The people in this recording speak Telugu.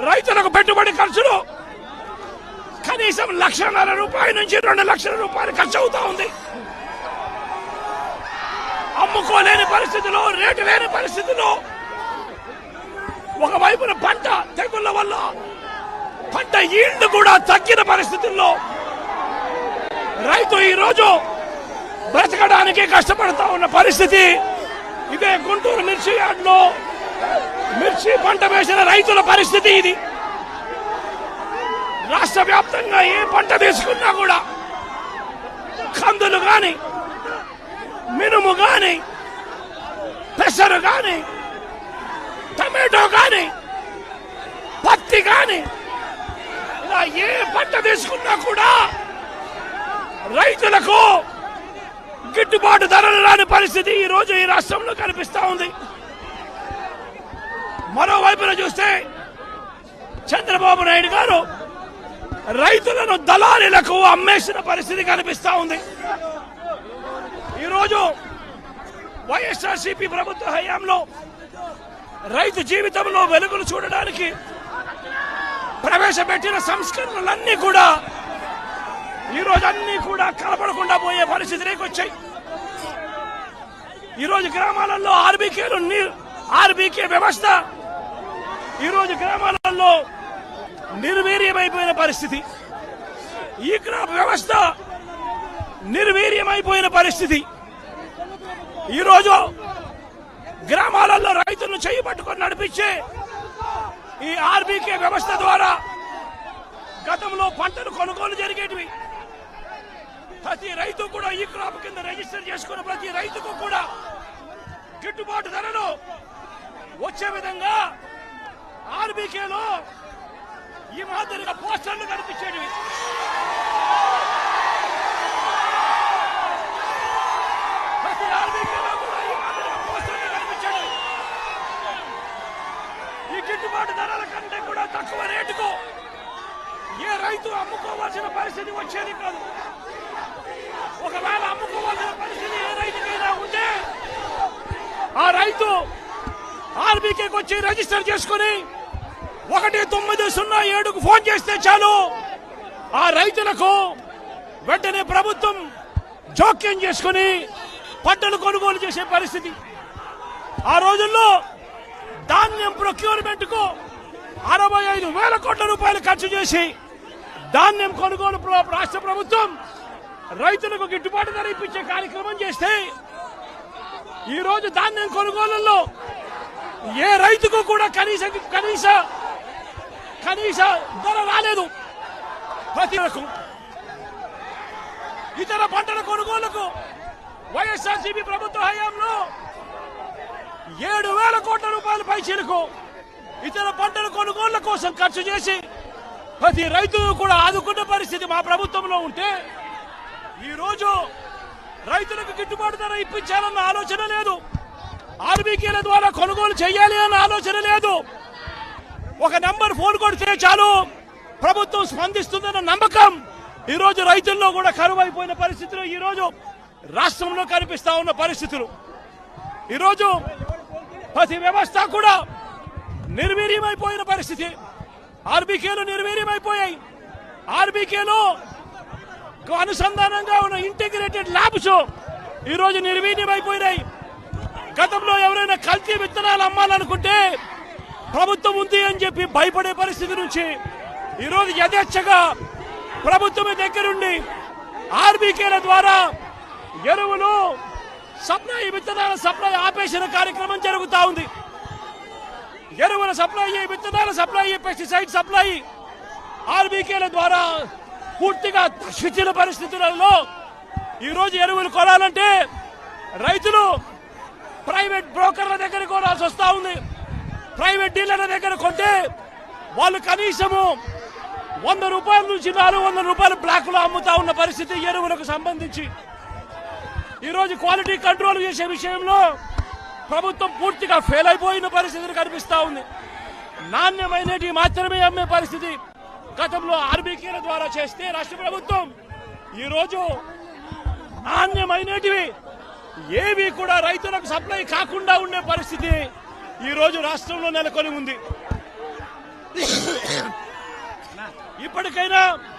రైతులకు పెట్టుబడి ఖర్చులు కనీసం ₹1,50,000 నుంచి ₹2,00,000 ఖర్చు అవుతా ఉంది. అమ్ముకోలేని పరిస్థితిలో, రేటు లేని పరిస్థితిలో, ఒకవైపున పంట తెగుళ్ల వల్ల పంట ఈల్డ్ కూడా తగ్గిన పరిస్థితుల్లో రైతు ఈ రోజు బ్రతకడానికి కష్టపడతా ఉన్న పరిస్థితి. ఇదే గుంటూరు మిర్చి యార్డ్లో మిర్చి పంట వేసిన రైతుల పరిస్థితి ఇది. రాష్ట్ర వ్యాప్తంగా ఏ పంట తీసుకున్నా కూడా కందులు గాని, మినుము గాని, పెసరు గాని, టమాటో గాని, పత్తి గాని, ఇలా ఏ పంట తీసుకున్నా కూడా రైతులకు గిట్టుబాటు ధరలు రాని పరిస్థితి ఈ రోజు ఈ రాష్ట్రంలో కనిపిస్తా ఉంది. మరోవైపున చూస్తే చంద్రబాబు నాయుడు గారు రైతులను దళారీలకు అమ్మేసిన పరిస్థితి కనిపిస్తా ఉంది. ఈరోజు వైఎస్ఆర్సీపీ ప్రభుత్వ హయాంలో రైతు జీవితంలో వెలుగులు చూడడానికి ప్రవేశపెట్టిన సంస్కరణలన్నీ కూడా ఈరోజు అన్ని కూడా కనపడకుండా పోయే పరిస్థితిలోకి వచ్చాయి. ఈరోజు గ్రామాలలో ఆర్బీకే వ్యవస్థ ఈరోజు గ్రామాలలో నిర్వీర్యమైపోయిన పరిస్థితి. ఈ క్రాప్ వ్యవస్థ నిర్వీర్యమైపోయిన పరిస్థితి. ఈరోజు గ్రామాలలో రైతులను చేయి పట్టుకొని నడిపించే ఈ ఆర్బీకే వ్యవస్థ ద్వారా గతంలో పంటలు కొనుగోలు జరిగేటివి. ప్రతి రైతు కూడా ఈ క్రాప్ కింద రిజిస్టర్ చేసుకున్న ప్రతి రైతుకు కూడా గిట్టుబాటు ధరలు వచ్చే విధంగా ఆర్బీకేలో ఈ మాదిరిగా పోస్టర్లు కనిపించేటివి. ప్రతి ఆర్బీకేలో కూడా ఈ మాదిరిగా పోస్టర్లు కనిపించేటివి. ఈ గిట్టుబాటు ధరల కంటే కూడా తక్కువ రేటుకు ఏ రైతు అమ్ముకోవాల్సిన పరిస్థితి వచ్చేది కాదు. ఒకవేళ అమ్ముకోవాల్సిన పరిస్థితి ఏ రైతుకైనా ఉంటే ఆ రైతు ఆర్బీకేకి వచ్చి రిజిస్టర్ చేసుకుని 1907కు ఫోన్ చేస్తే చాలు, ఆ రైతులకు వెంటనే ప్రభుత్వం జోక్యం చేసుకుని పంటలు కొనుగోలు చేసే పరిస్థితి. ఆ రోజుల్లో ధాన్యం ప్రొక్యూర్మెంట్ కు 65,000 కోట్ల రూపాయలు ఖర్చు చేసి ధాన్యం కొనుగోలు రాష్ట్ర ప్రభుత్వం రైతులకు గిట్టుబాటు ధర ఇప్పించే కార్యక్రమం చేస్తే ఈ రోజు ధాన్యం కొనుగోలులో ఏ రైతుకు కూడా కనీస ధర రాలేదు. ప్రతి ఇతర పంటల కొనుగోలుకు వైఎస్ఆర్సీపీ ప్రభుత్వ హయాంలో 7,000 కోట్ల రూపాయల పైచీలకు ఇతర పంటల కొనుగోళ్ల కోసం ఖర్చు చేసి ప్రతి రైతును కూడా ఆదుకున్న పరిస్థితి మా ప్రభుత్వంలో ఉంటే ఈ రోజు రైతులకు గిట్టుబాటు ధర ఇప్పించాలన్న ఆలోచన లేదు. ఆర్బీకేల ద్వారా కొనుగోలు చేయాలి అన్న ఆలోచన లేదు. ఒక నంబర్ ఫోన్ కొడితే చాలు ప్రభుత్వం స్పందిస్తుందన్న నమ్మకం ఈ రోజు రైతుల్లో కూడా కరువైపోయిన పరిస్థితులు ఈ రోజు రాష్ట్రంలో కనిపిస్తా ఉన్న పరిస్థితులు. ఈరోజు ప్రతి వ్యవస్థ కూడా నిర్వీర్యమైపోయిన పరిస్థితి. ఆర్బీకేలు నిర్వీర్యమైపోయాయి. ఆర్బీకేలో అనుసంధానంగా ఉన్న ఇంటిగ్రేటెడ్ ల్యాబ్స్ ఈ రోజు నిర్వీర్యమైపోయినాయి. గతంలో ఎవరైనా కల్తీ విత్తనాలు అమ్మాలనుకుంటే ప్రభుత్వం ఉంది అని చెప్పి భయపడే పరిస్థితి నుంచి ఈ రోజు యథేచ్ఛగా ప్రభుత్వం దగ్గరుండి ఆర్బీకేల ద్వారా ఎరువులు సప్లై, విత్తనాల సప్లై ఆపేసిన కార్యక్రమం జరుగుతా ఉంది. ఎరువుల సప్లై, విత్తనాల సప్లై, పెస్టిసైడ్ సప్లై ఆర్బీకేల ద్వారా పూర్తిగా తగ్గించిన పరిస్థితులలో ఈ రోజు ఎరువులు కొనాలంటే రైతులు ప్రైవేట్ బ్రోకర్ల దగ్గర కొనాల్సి వస్తా ఉంది. ప్రైవేట్ డీలర్ల దగ్గర కొంటే వాళ్ళు కనీసము ₹100 నుంచి ₹400 బ్లాక్ లో అమ్ముతా ఉన్న పరిస్థితి ఎరువులకు సంబంధించి. ఈ రోజు క్వాలిటీ కంట్రోల్ చేసే విషయంలో ప్రభుత్వం పూర్తిగా ఫెయిల్ అయిపోయిన పరిస్థితులు కనిపిస్తా ఉంది. నాణ్యమైనవి మాత్రమే అమ్మే పరిస్థితి గతంలో ఆర్బీకేల ద్వారా చేస్తే రాష్ట్ర ప్రభుత్వం ఈ రోజు నాణ్యమైనటివి ఏవి కూడా రైతులకు సప్లై కాకుండా ఉండే పరిస్థితి ఈ రోజు రాష్ట్రంలో నెలకొని ఉంది. ఇప్పటికైనా